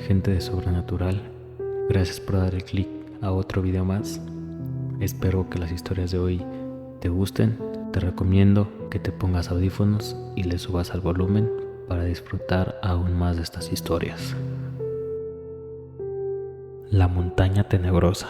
gente de Sobrenatural? Gracias por dar el clic a otro video más. Espero que las historias de hoy te gusten. Te recomiendo que te pongas audífonos y le subas al volumen para disfrutar aún más de estas historias. La montaña tenebrosa.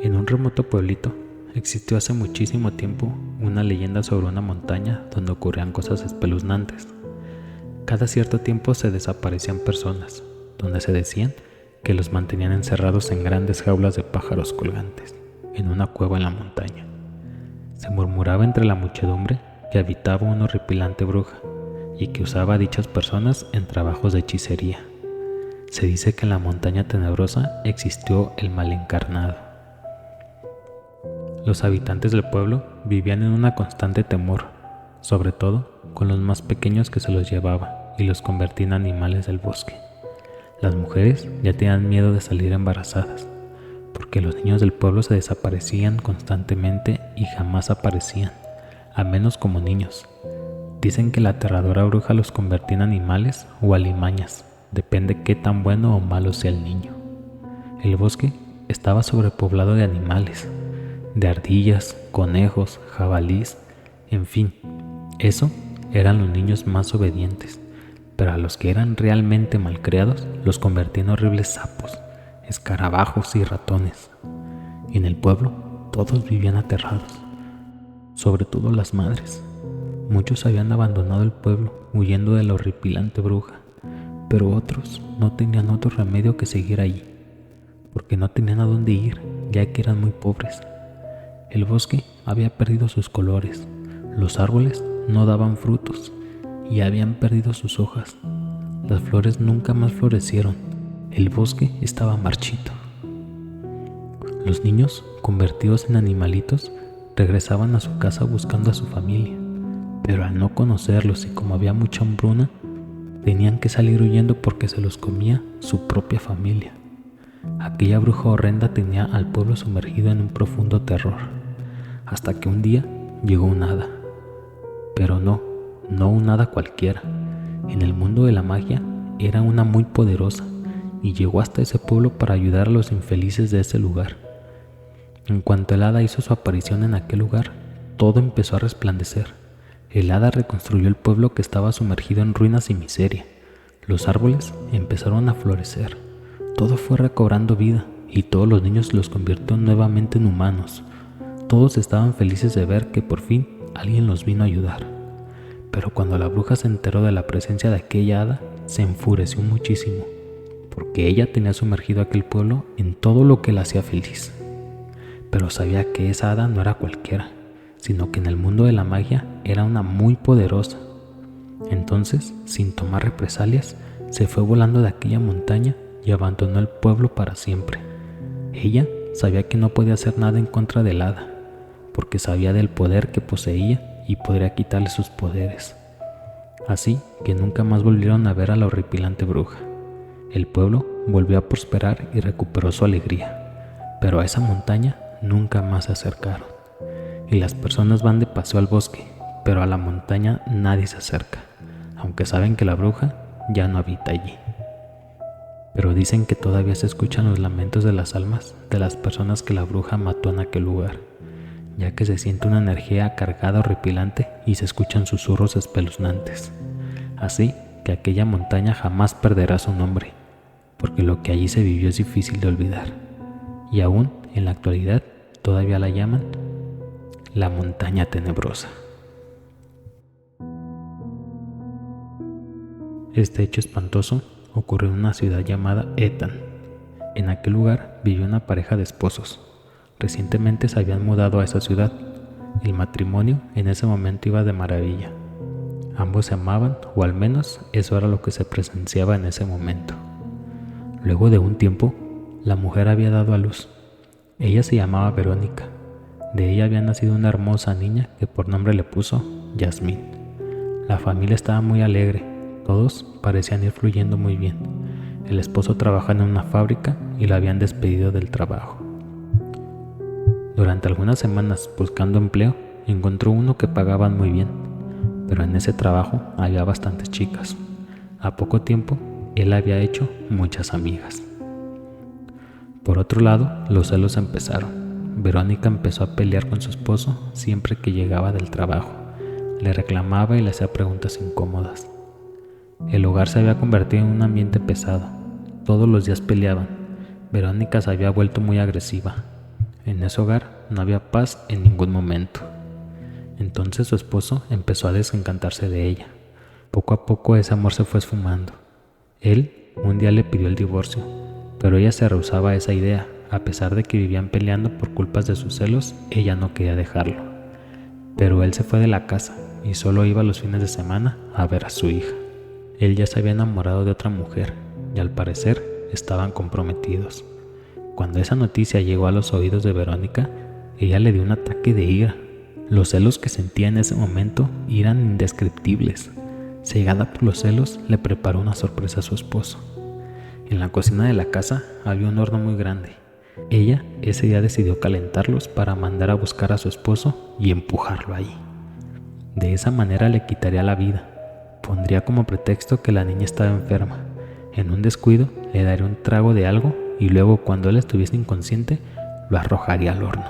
En un remoto pueblito existió hace muchísimo tiempo una leyenda sobre una montaña donde ocurrían cosas espeluznantes. Cada cierto tiempo se desaparecían personas, donde se decían que los mantenían encerrados en grandes jaulas de pájaros colgantes, en una cueva en la montaña. Se murmuraba entre la muchedumbre que habitaba una horripilante bruja y que usaba a dichas personas en trabajos de hechicería. Se dice que en la montaña tenebrosa existió el mal encarnado. Los habitantes del pueblo vivían en un constante temor, sobre todo con los más pequeños que se los llevaba y los convertía en animales del bosque. Las mujeres ya tenían miedo de salir embarazadas, porque los niños del pueblo se desaparecían constantemente y jamás aparecían, a menos como niños. Dicen que la aterradora bruja los convertía en animales o alimañas, depende qué tan bueno o malo sea el niño. El bosque estaba sobrepoblado de animales, de ardillas, conejos, jabalís, en fin, eso eran los niños más obedientes, pero a los que eran realmente malcriados los convertía en horribles sapos, escarabajos y ratones. En el pueblo todos vivían aterrados, sobre todo las madres. Muchos habían abandonado el pueblo huyendo de la horripilante bruja, pero otros no tenían otro remedio que seguir allí, porque no tenían a dónde ir, ya que eran muy pobres. El bosque había perdido sus colores, los árboles no daban frutos y habían perdido sus hojas. Las flores nunca más florecieron, el bosque estaba marchito. Los niños, convertidos en animalitos, regresaban a su casa buscando a su familia, pero al no conocerlos y como había mucha hambruna, tenían que salir huyendo porque se los comía su propia familia. Aquella bruja horrenda tenía al pueblo sumergido en un profundo terror, hasta que un día llegó un hada. Pero no un hada cualquiera. En el mundo de la magia era una muy poderosa y llegó hasta ese pueblo para ayudar a los infelices de ese lugar. En cuanto el hada hizo su aparición en aquel lugar, todo empezó a resplandecer. El hada reconstruyó el pueblo que estaba sumergido en ruinas y miseria. Los árboles empezaron a florecer. Todo fue recobrando vida y todos los niños los convirtió nuevamente en humanos. Todos estaban felices de ver que por fin alguien los vino a ayudar. Pero cuando la bruja se enteró de la presencia de aquella hada, se enfureció muchísimo, porque ella tenía sumergido aquel pueblo en todo lo que la hacía feliz. Pero sabía que esa hada no era cualquiera, sino que en el mundo de la magia era una muy poderosa. Entonces, sin tomar represalias, se fue volando de aquella montaña y abandonó el pueblo para siempre. Ella sabía que no podía hacer nada en contra del hada, porque sabía del poder que poseía y podría quitarle sus poderes. Así que nunca más volvieron a ver a la horripilante bruja. El pueblo volvió a prosperar y recuperó su alegría, pero a esa montaña nunca más se acercaron. Y las personas van de paseo al bosque, pero a la montaña nadie se acerca, aunque saben que la bruja ya no habita allí. Pero dicen que todavía se escuchan los lamentos de las almas de las personas que la bruja mató en aquel lugar, ya que se siente una energía cargada horripilante y se escuchan susurros espeluznantes. Así que aquella montaña jamás perderá su nombre, porque lo que allí se vivió es difícil de olvidar. Y aún en la actualidad todavía la llaman la montaña tenebrosa. Este hecho espantoso ocurrió en una ciudad llamada Ethan. En aquel lugar vivió una pareja de esposos. Recientemente se habían mudado a esa ciudad. El matrimonio en ese momento iba de maravilla. Ambos se amaban, o al menos eso era lo que se presenciaba en ese momento. Luego de un tiempo, la mujer había dado a luz. Ella se llamaba Verónica. De ella había nacido una hermosa niña que por nombre le puso Yasmín. La familia estaba muy alegre. Todos parecían ir fluyendo muy bien. El esposo trabajaba en una fábrica y la habían despedido del trabajo. Durante algunas semanas buscando empleo, encontró uno que pagaban muy bien, pero en ese trabajo había bastantes chicas. A poco tiempo, él había hecho muchas amigas. Por otro lado, los celos empezaron. Verónica empezó a pelear con su esposo siempre que llegaba del trabajo. Le reclamaba y le hacía preguntas incómodas. El hogar se había convertido en un ambiente pesado. Todos los días peleaban. Verónica se había vuelto muy agresiva. En ese hogar no había paz en ningún momento. Entonces su esposo empezó a desencantarse de ella. Poco a poco ese amor se fue esfumando. Él un día le pidió el divorcio, pero ella se rehusaba a esa idea. A pesar de que vivían peleando por culpas de sus celos, ella no quería dejarlo. Pero él se fue de la casa y solo iba los fines de semana a ver a su hija. Él ya se había enamorado de otra mujer y al parecer estaban comprometidos. Cuando esa noticia llegó a los oídos de Verónica, ella le dio un ataque de ira. Los celos que sentía en ese momento eran indescriptibles. Cegada por los celos, le preparó una sorpresa a su esposo. En la cocina de la casa había un horno muy grande. Ella ese día decidió calentarlos para mandar a buscar a su esposo y empujarlo ahí. De esa manera le quitaría la vida. Pondría como pretexto que la niña estaba enferma. En un descuido le daría un trago de algo y luego, cuando él estuviese inconsciente, lo arrojaría al horno.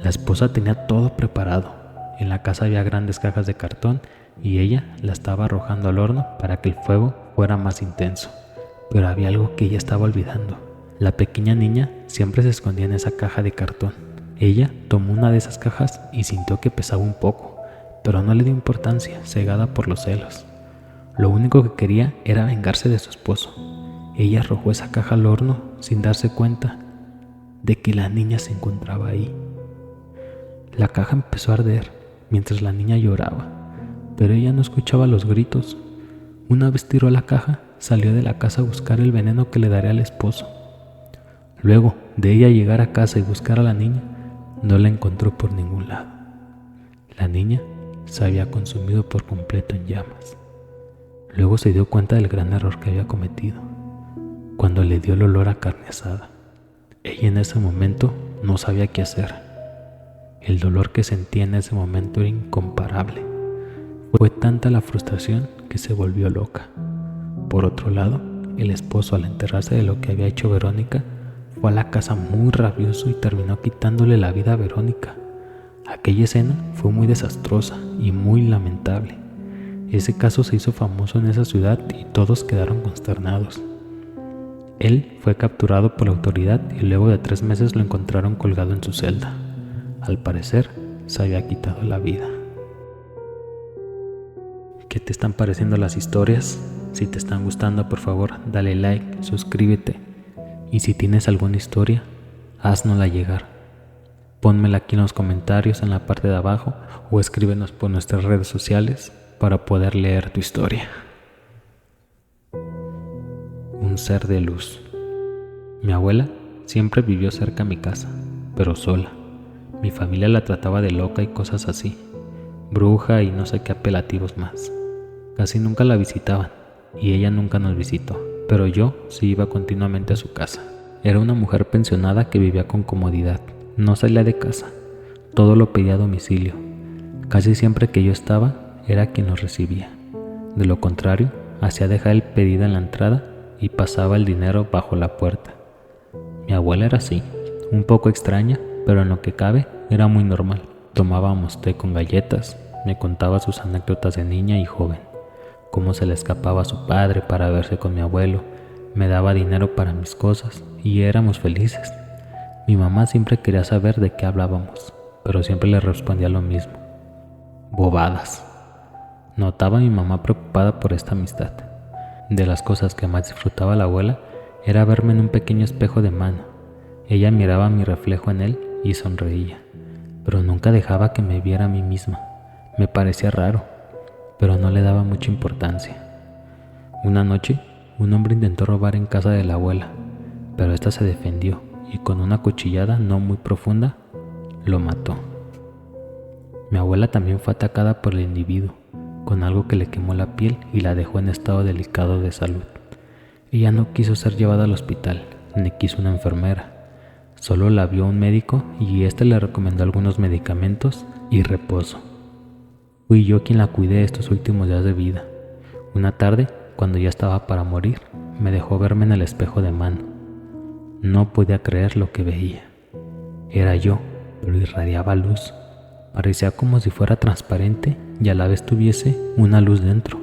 La esposa tenía todo preparado. En la casa había grandes cajas de cartón y ella la estaba arrojando al horno para que el fuego fuera más intenso. Pero había algo que ella estaba olvidando. La pequeña niña siempre se escondía en esa caja de cartón. Ella tomó una de esas cajas y sintió que pesaba un poco, pero no le dio importancia, cegada por los celos. Lo único que quería era vengarse de su esposo. Ella arrojó esa caja al horno sin darse cuenta de que la niña se encontraba ahí. La caja empezó a arder mientras la niña lloraba, pero ella no escuchaba los gritos. Una vez tiró la caja, salió de la casa a buscar el veneno que le daría al esposo. Luego de ella llegar a casa y buscar a la niña, no la encontró por ningún lado. La niña se había consumido por completo en llamas. Luego se dio cuenta del gran error que había cometido, cuando le dio el olor a carne asada. Ella en ese momento no sabía qué hacer. El dolor que sentía en ese momento era incomparable. Fue tanta la frustración que se volvió loca. Por otro lado, el esposo, al enterarse de lo que había hecho Verónica, fue a la casa muy rabioso y terminó quitándole la vida a Verónica. Aquella escena fue muy desastrosa y muy lamentable. Ese caso se hizo famoso en esa ciudad y todos quedaron consternados. Él fue capturado por la autoridad y luego de 3 meses lo encontraron colgado en su celda. Al parecer, se había quitado la vida. ¿Qué te están pareciendo las historias? Si te están gustando, por favor, dale like, suscríbete. Y si tienes alguna historia, háznosla llegar. Pónmela aquí en los comentarios en la parte de abajo o escríbenos por nuestras redes sociales para poder leer tu historia. Un ser de luz. Mi abuela siempre vivió cerca a mi casa, pero sola. Mi familia la trataba de loca y cosas así, bruja y no sé qué apelativos más. Casi nunca la visitaban y ella nunca nos visitó, pero yo sí iba continuamente a su casa. Era una mujer pensionada que vivía con comodidad. No salía de casa, todo lo pedía a domicilio. Casi siempre que yo estaba, era quien los recibía. De lo contrario, hacía dejar el pedido en la entrada y pasaba el dinero bajo la puerta. Mi abuela era así, un poco extraña, pero en lo que cabe era muy normal. Tomábamos té con galletas, me contaba sus anécdotas de niña y joven, cómo se le escapaba a su padre para verse con mi abuelo, me daba dinero para mis cosas y éramos felices. Mi mamá siempre quería saber de qué hablábamos, pero siempre le respondía lo mismo: bobadas. Notaba a mi mamá preocupada por esta amistad. De las cosas que más disfrutaba la abuela era verme en un pequeño espejo de mano. Ella miraba mi reflejo en él y sonreía, pero nunca dejaba que me viera a mí misma. Me parecía raro, pero no le daba mucha importancia. Una noche, un hombre intentó robar en casa de la abuela, pero ésta se defendió y con una cuchillada no muy profunda, lo mató. Mi abuela también fue atacada por el individuo, con algo que le quemó la piel y la dejó en estado delicado de salud. Ella no quiso ser llevada al hospital, ni quiso una enfermera. Solo la vio un médico y éste le recomendó algunos medicamentos y reposo. Fui yo quien la cuidé estos últimos días de vida. Una tarde, cuando ya estaba para morir, me dejó verme en el espejo de mano. No podía creer lo que veía. Era yo, pero irradiaba luz. Parecía como si fuera transparente y a la vez tuviese una luz dentro.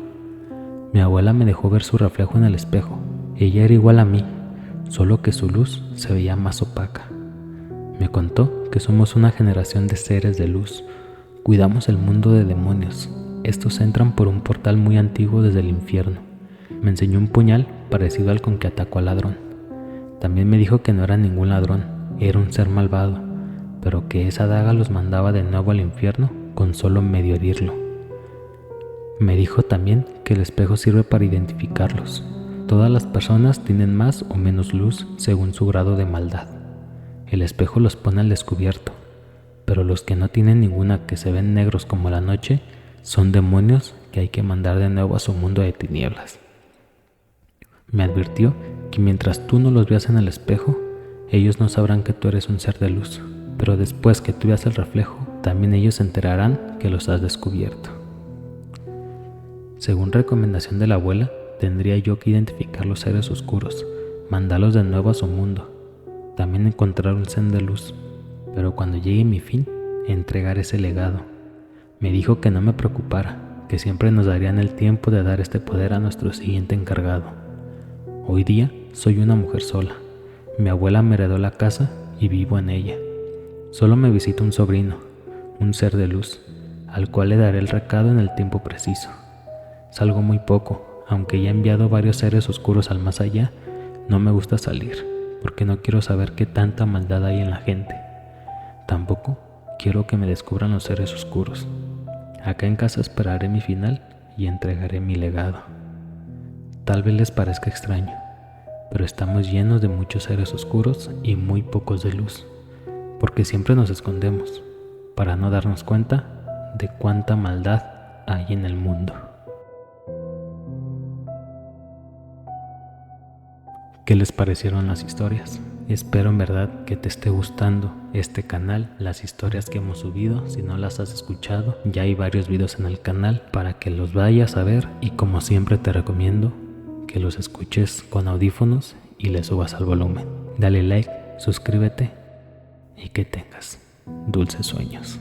Mi abuela me dejó ver su reflejo en el espejo. Ella era igual a mí, solo que su luz se veía más opaca. Me contó que somos una generación de seres de luz. Cuidamos el mundo de demonios. Estos entran por un portal muy antiguo desde el infierno. Me enseñó un puñal parecido al con que atacó al ladrón. También me dijo que no era ningún ladrón, era un ser malvado, pero que esa daga los mandaba de nuevo al infierno con solo medio herirlo. Me dijo también que el espejo sirve para identificarlos. Todas las personas tienen más o menos luz según su grado de maldad. El espejo los pone al descubierto, pero los que no tienen ninguna, que se ven negros como la noche, son demonios que hay que mandar de nuevo a su mundo de tinieblas. Me advirtió que mientras tú no los veas en el espejo, ellos no sabrán que tú eres un ser de luz, pero después que tú veas el reflejo, también ellos se enterarán que los has descubierto. Según recomendación de la abuela, tendría yo que identificar los seres oscuros, mandarlos de nuevo a su mundo, también encontrar un ser de luz, pero cuando llegue mi fin, entregar ese legado. Me dijo que no me preocupara, que siempre nos darían el tiempo de dar este poder a nuestro siguiente encargado. Hoy día soy una mujer sola. Mi abuela me heredó la casa y vivo en ella. Solo me visita un sobrino, un ser de luz, al cual le daré el recado en el tiempo preciso. Salgo muy poco, aunque ya he enviado varios seres oscuros al más allá, no me gusta salir, porque no quiero saber qué tanta maldad hay en la gente. Tampoco quiero que me descubran los seres oscuros. Acá en casa esperaré mi final y entregaré mi legado. Tal vez les parezca extraño, pero estamos llenos de muchos seres oscuros y muy pocos de luz, porque siempre nos escondemos para no darnos cuenta de cuánta maldad hay en el mundo. ¿Qué les parecieron las historias? Espero en verdad que te esté gustando este canal, las historias que hemos subido. Si no las has escuchado, ya hay varios videos en el canal para que los vayas a ver, y como siempre te recomiendo que los escuches con audífonos y le subas al volumen. Dale like, suscríbete y que tengas dulces sueños.